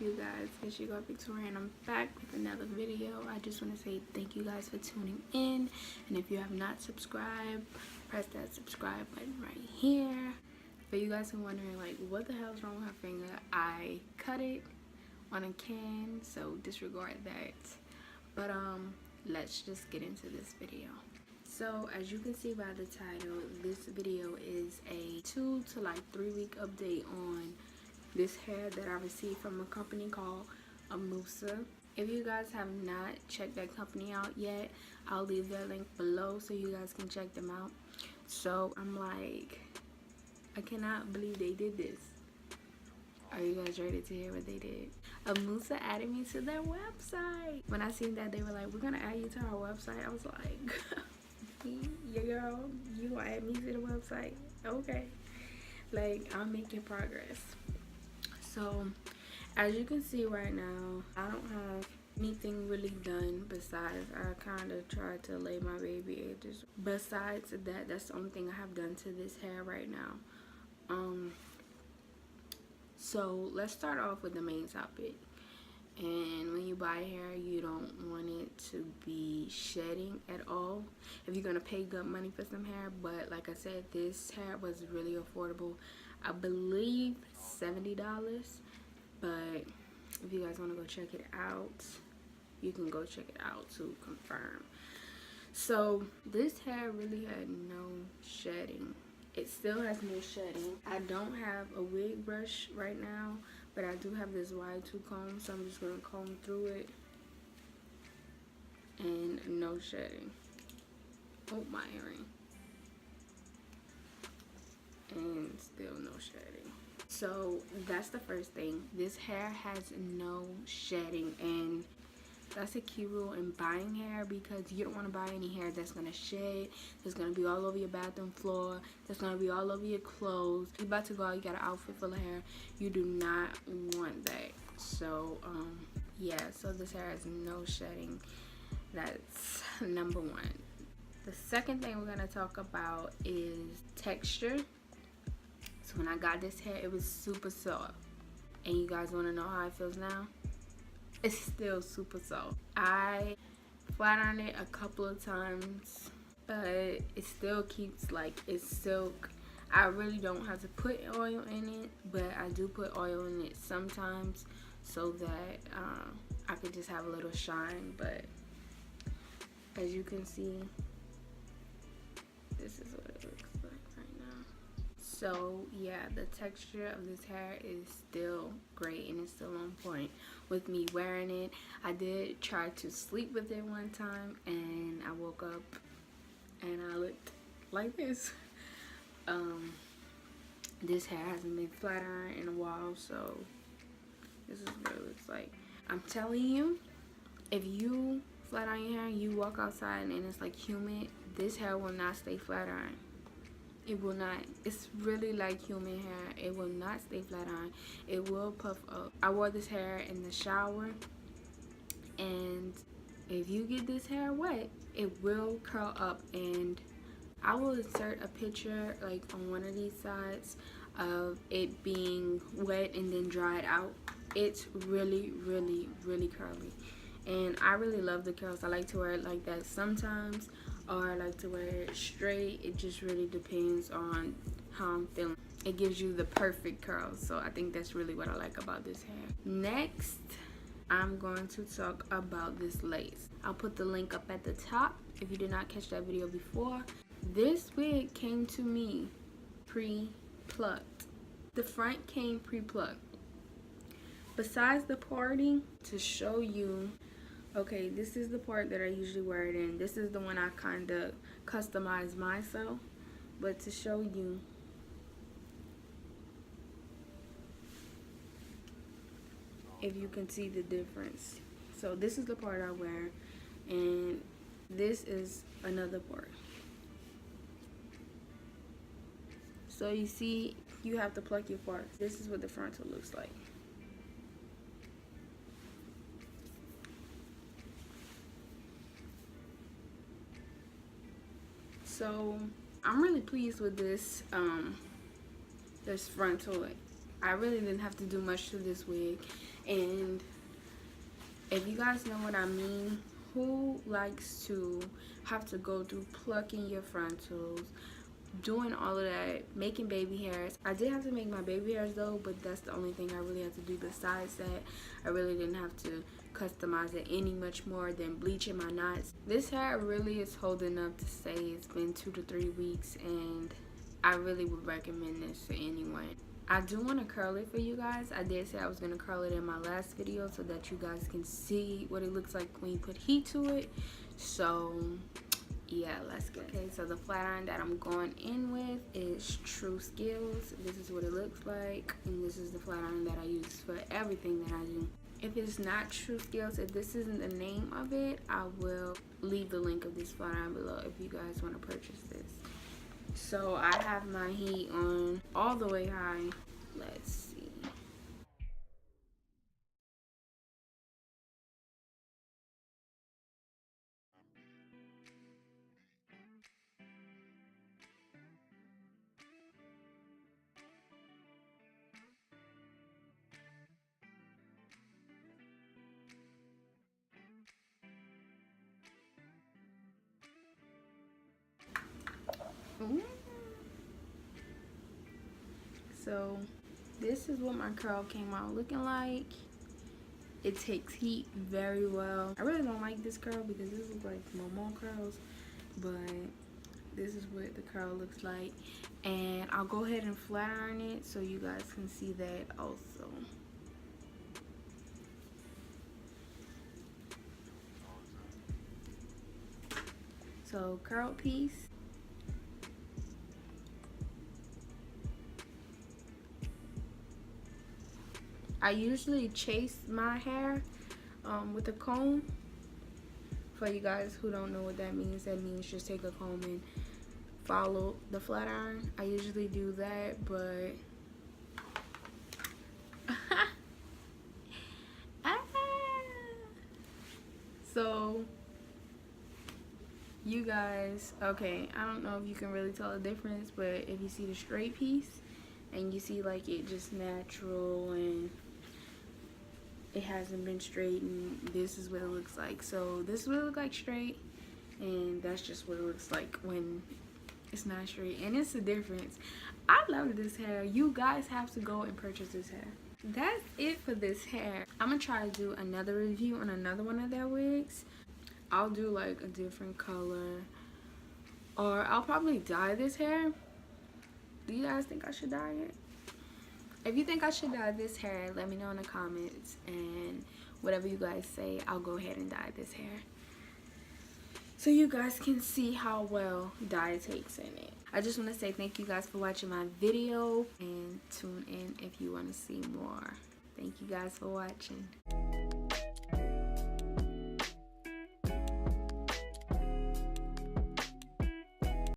You guys, it's your girl Victoria and I'm back with another video. I just want to say thank you guys for tuning in, and if you have not subscribed, press that subscribe button right here. For you guys who are wondering like what the hell is wrong with her finger, I cut it on a can, so disregard that. But let's just get into this video. So as you can see by the title, this video is a 2 to 3 week update on this hair that I received from a company called Aimoonsa. If you guys have not checked that company out yet, I'll leave their link below so you guys can check them out. So I'm like, I cannot believe they did this. Are you guys ready to hear what they did? Aimoonsa added me to their website. When I seen that they were like, we're gonna add you to our website, I was like, yeah girl, you gonna add me to the website? Okay. Like, I'm making progress. So as you can see right now, I don't have anything really done besides I kind of tried to lay my baby edges. Besides that, that's the only thing I have done to this hair right now. So let's start off with the main topic. And when you buy hair, you don't want it to be shedding at all if you're gonna pay good money for some hair. But like I said, this hair was really affordable. I believe $70, but if you guys want to go check it out, you can go check it out to confirm. So this hair really had no shedding. It still has no shedding. I don't have a wig brush right now, but I do have this wide tooth comb, so I'm just going to comb through it. And no shedding. Oh, my earring. And still no shedding. So that's the first thing. This hair has no shedding, and that's a key rule in buying hair, because you don't want to buy any hair that's going to shed, that's going to be all over your bathroom floor, that's going to be all over your clothes. You're about to go out, you got an outfit full of hair. You do not want that. So yeah, so this hair has no shedding. That's number one. The second thing we're going to talk about is texture. So when I got this hair, it was super soft. And you guys want to know how it feels now? It's still super soft. I flat ironed it a couple of times, but it still keeps like it's silk. I really don't have to put oil in it, but I do put oil in it sometimes so that I could just have a little shine. But as you can see, this is what it looks like right now. So yeah, the texture of this hair is still great and it's still on point with me wearing it. I did try to sleep with it one time and I woke up and I looked like this. This hair hasn't been flat ironed in a while, so this is what it looks like. I'm telling you, if you flat iron your hair and you walk outside and it's like humid, this hair will not stay flat ironed. It will not. It's really like human hair. It will not stay flat iron. It will puff up. I wore this hair in the shower, and if you get this hair wet, it will curl up. And I will insert a picture like on one of these sides of it being wet and then dried out. It's really, really, really curly. And I really love the curls. I like to wear it like that sometimes, or I like to wear it straight. It just really depends on how I'm feeling. It gives you the perfect curls, so I think that's really what I like about this hair. Next, I'm going to talk about this lace. I'll put the link up at the top if you did not catch that video before. This wig came to me pre-plucked. The front came pre-plucked. Besides the parting, to show you, okay, this is the part that I usually wear it in. This is the one I kind of customized myself. But to show you, if you can see the difference. So this is the part I wear, and this is another part. So you see, you have to pluck your parts. This is what the frontal looks like. So I'm really pleased with this this frontal. I really didn't have to do much to this wig, And if you guys know what I mean, who likes to have to go through plucking your frontals, doing all of that, making baby hairs? I did have to make my baby hairs though, but that's the only thing I really had to do. Besides that, I really didn't have to customize it any much more than bleaching my knots. This hair really is holding up to say it's been 2 to 3 weeks, and I really would recommend this to anyone. I do want to curl it for you guys. I did say I was going to curl it in my last video so that you guys can see what it looks like when you put heat to it. So yeah, let's get it. Okay, so the flat iron that I'm going in with is True Skills. This is what it looks like, and this is the flat iron that I use for everything that I do. If it's not True Skills, if this isn't the name of it, I will leave the link of this flat iron below if you guys want to purchase this. So I have my heat on all the way high. Let's see. Ooh. So this is what my curl came out looking like. It takes heat very well. I really don't like this curl because this is like Momo curls, but this is what the curl looks like. And I'll go ahead and flat iron it so you guys can see that also. So curl piece. I usually chase my hair with a comb. For you guys who don't know what that means just take a comb and follow the flat iron. I usually do that, but so you guys, okay, I don't know if you can really tell the difference, but if you see the straight piece and you see like it just natural and it hasn't been straightened, this is what it looks like. So this is what it looks like straight, and that's just what it looks like when it's not straight, and it's a difference. I love this hair. You guys have to go and purchase this hair. That's it for this hair. I'm gonna try to do another review on another one of their wigs. I'll do like a different color, or I'll probably dye this hair. Do you guys think I should dye it? If you think I should dye this hair, let me know in the comments, and whatever you guys say, I'll go ahead and dye this hair so you guys can see how well dye takes in it. I just want to say thank you guys for watching my video, and tune in if you want to see more. Thank you guys for watching.